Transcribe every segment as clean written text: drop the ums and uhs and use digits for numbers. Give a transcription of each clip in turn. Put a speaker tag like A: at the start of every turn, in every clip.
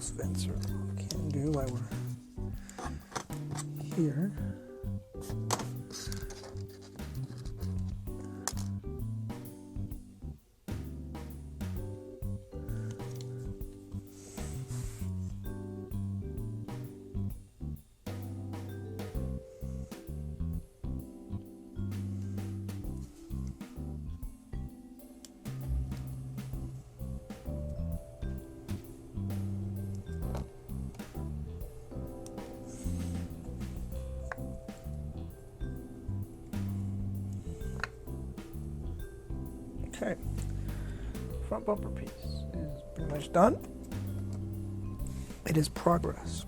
A: exhaust vents are can do while we're here. Okay, front bumper piece is pretty much done. It is progress.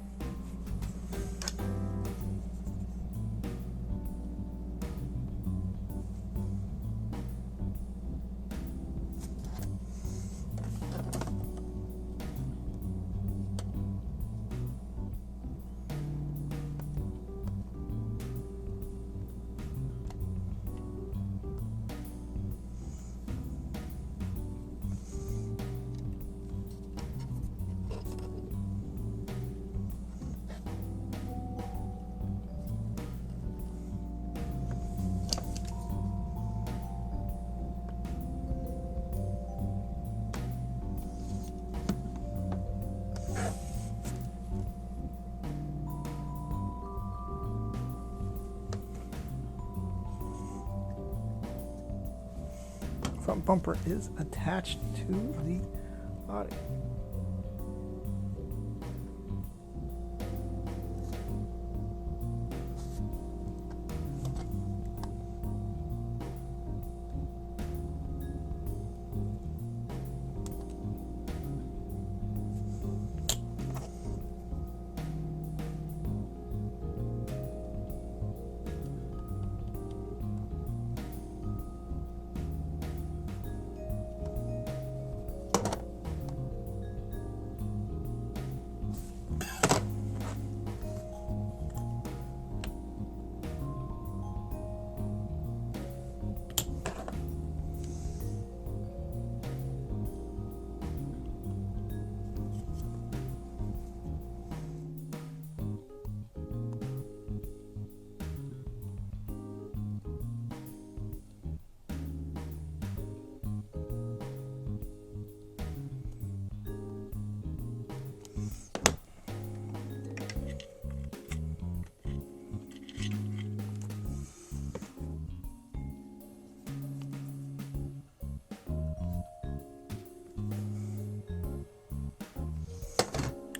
A: Front bumper is attached to the body.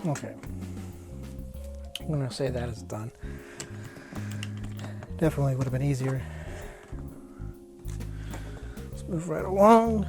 A: Okay, I'm gonna say that is done. Definitely would have been easier. Let's move right along.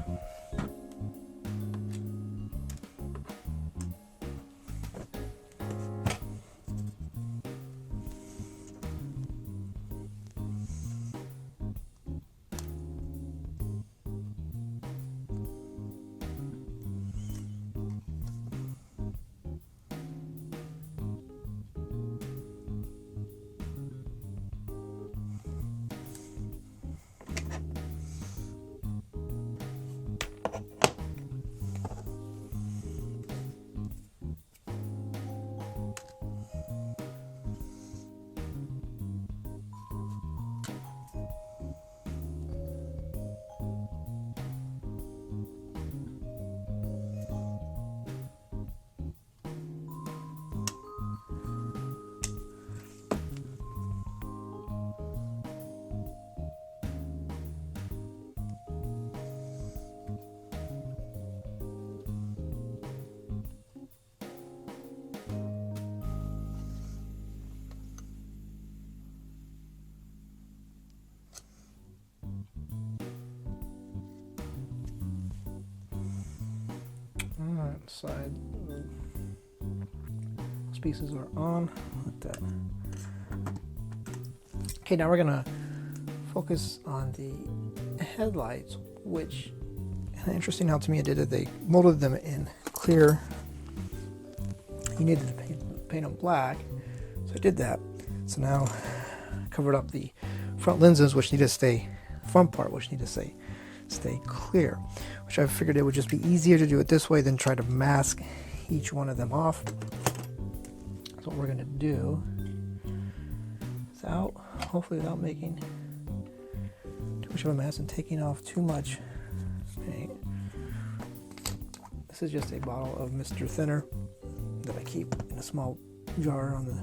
A: Side, those pieces are on like that. Okay, now we're gonna focus on the headlights, which, interesting how Tamiya did it. They molded them in clear. You needed to paint them black, so I did that. So now I covered up the front lenses, which need to stay front part, which need to stay clear. Which I figured it would just be easier to do it this way than try to mask each one of them off. That's what we're going to do. Hopefully without making too much of a mess and taking off too much paint. This is just a bottle of Mr. Thinner that I keep in a small jar on the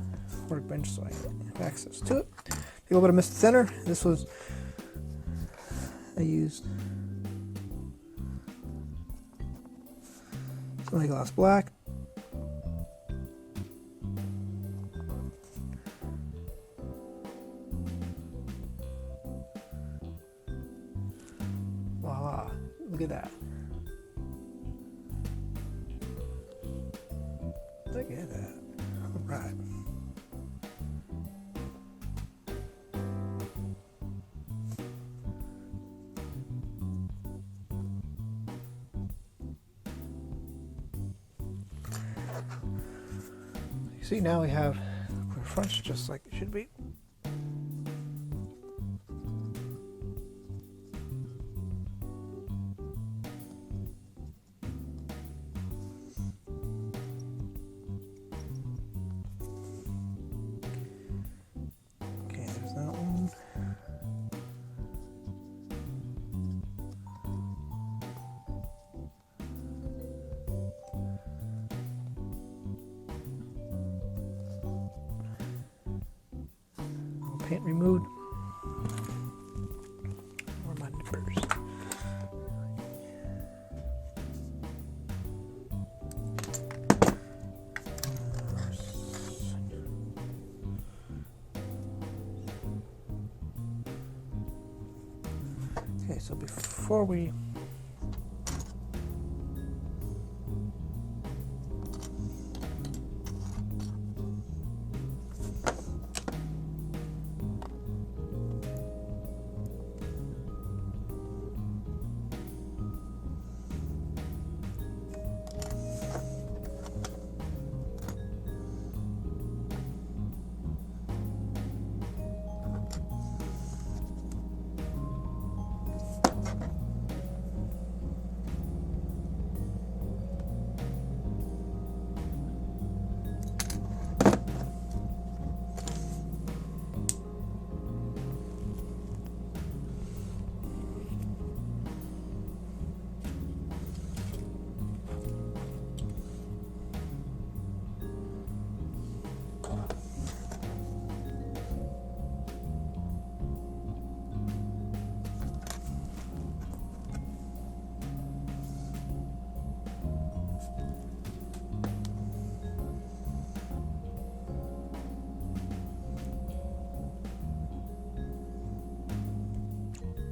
A: workbench so I have access to it. Take a little bit of Mr. Thinner. This was I used Semi-Gloss Black. Voila, look at that. Look at that. All right. You see, now we have clear fronts just like it should be. Okay, there's that one. Paint removed. Where are my nippers? Okay, so before we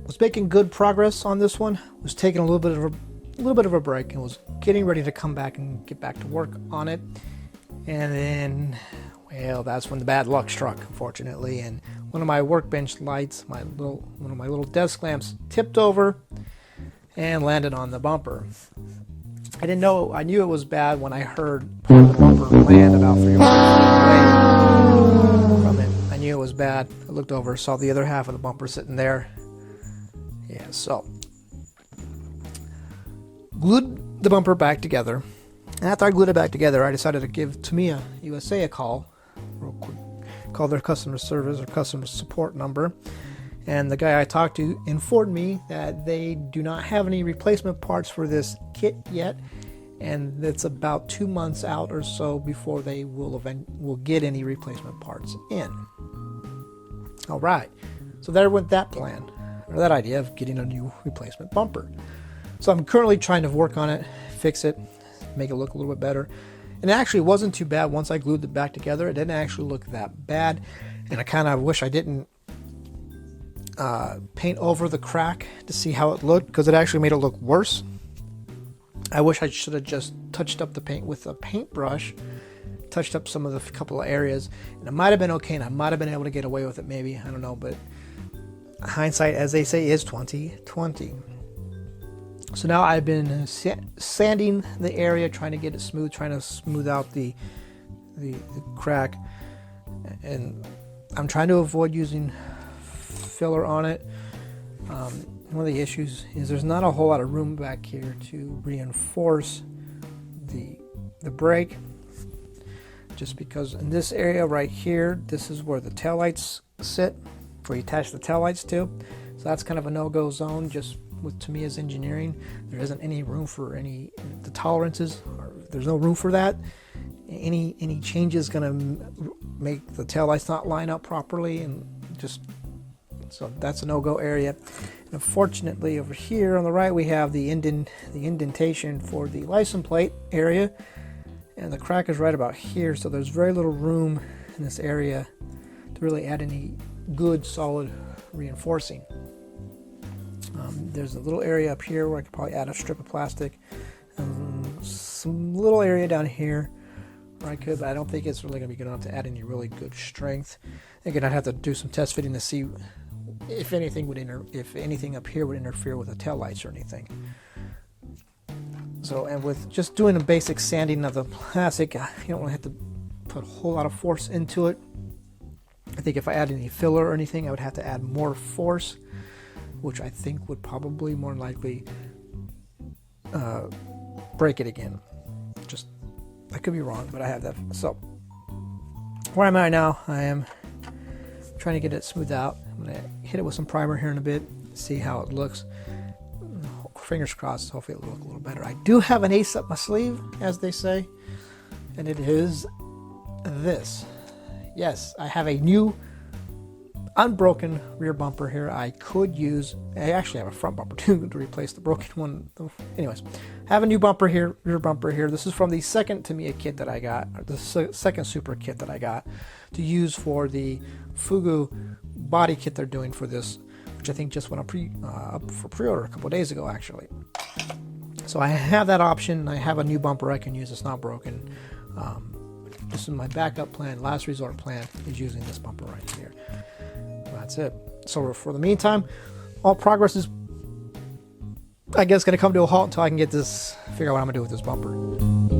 A: was making good progress on this one, was taking a little bit of a break and was getting ready to come back and get back to work on it. And then, well, that's when the bad luck struck, unfortunately, and one of my workbench lights, one of my little desk lamps, tipped over and landed on the bumper. I didn't know, I knew it was bad when I heard part of the bumper land about 3 or 4 feet away from it. I knew it was bad. I looked over, saw the other half of the bumper sitting there. Yeah, so glued the bumper back together. And after I glued it back together, I decided to give Tamiya USA a call, real quick. Call their customer service or customer support number. And the guy I talked to informed me that they do not have any replacement parts for this kit yet, and it's about 2 months out or so before they will get any replacement parts in. All right, so there went that plan. Or that idea of getting a new replacement bumper. So I'm currently trying to work on it, fix it, make it look a little bit better. And it actually wasn't too bad once I glued it back together. It didn't actually look that bad. And I kind of wish I didn't paint over the crack to see how it looked, because it actually made it look worse. I wish I should have just touched up the paint with a paintbrush, touched up some of the couple of areas, and it might have been okay, and I might have been able to get away with it maybe, I don't know, but hindsight, as they say, is 20/20. So now I've been sanding the area, trying to get it smooth, trying to smooth out the crack, and I'm trying to avoid using filler on it. One of the issues is there's not a whole lot of room back here to reinforce the the brake, just because in this area right here, this is where the taillights sit, where you attach the taillights to. So that's kind of a no-go zone just with Tamiya's engineering. There isn't any room for the tolerances, or there's no room for that. Any change is going to make the taillights not line up properly, and just, so that's a no-go area. And unfortunately, over here on the right, we have the indentation for the license plate area, and the crack is right about here, so there's very little room in this area to really add any good solid reinforcing. There's a little area up here where I could probably add a strip of plastic, and some little area down here where I could, but I don't think it's really going to be good enough to add any really good strength. Again, I'd have to do some test fitting to see if anything up here would interfere with the taillights or anything. So, and with just doing a basic sanding of the plastic, you don't really have to put a whole lot of force into it. I think if I add any filler or anything, I would have to add more force, which I think would probably more likely break it again. Just, I could be wrong, but I have that. So, where I'm at now, I am trying to get it smoothed out. I'm going to hit it with some primer here in a bit, see how it looks. Fingers crossed, hopefully it'll look a little better. I do have an ace up my sleeve, as they say, and it is this. Yes, I have a new unbroken rear bumper here. I actually have a front bumper too to replace the broken one. Anyways, I have a new bumper here, rear bumper here. This is from the second Tamiya kit that I got, or the second Supra kit that I got to use for the Fugu body kit they're doing for this, which I think just went up for pre-order a couple of days ago, actually. So I have that option. I have a new bumper I can use. It's not broken. This is my backup plan. Last resort plan is using this bumper right here. That's it. So for the meantime, all progress is, I guess, going to come to a halt until I can get this, figure out what I'm going to do with this bumper.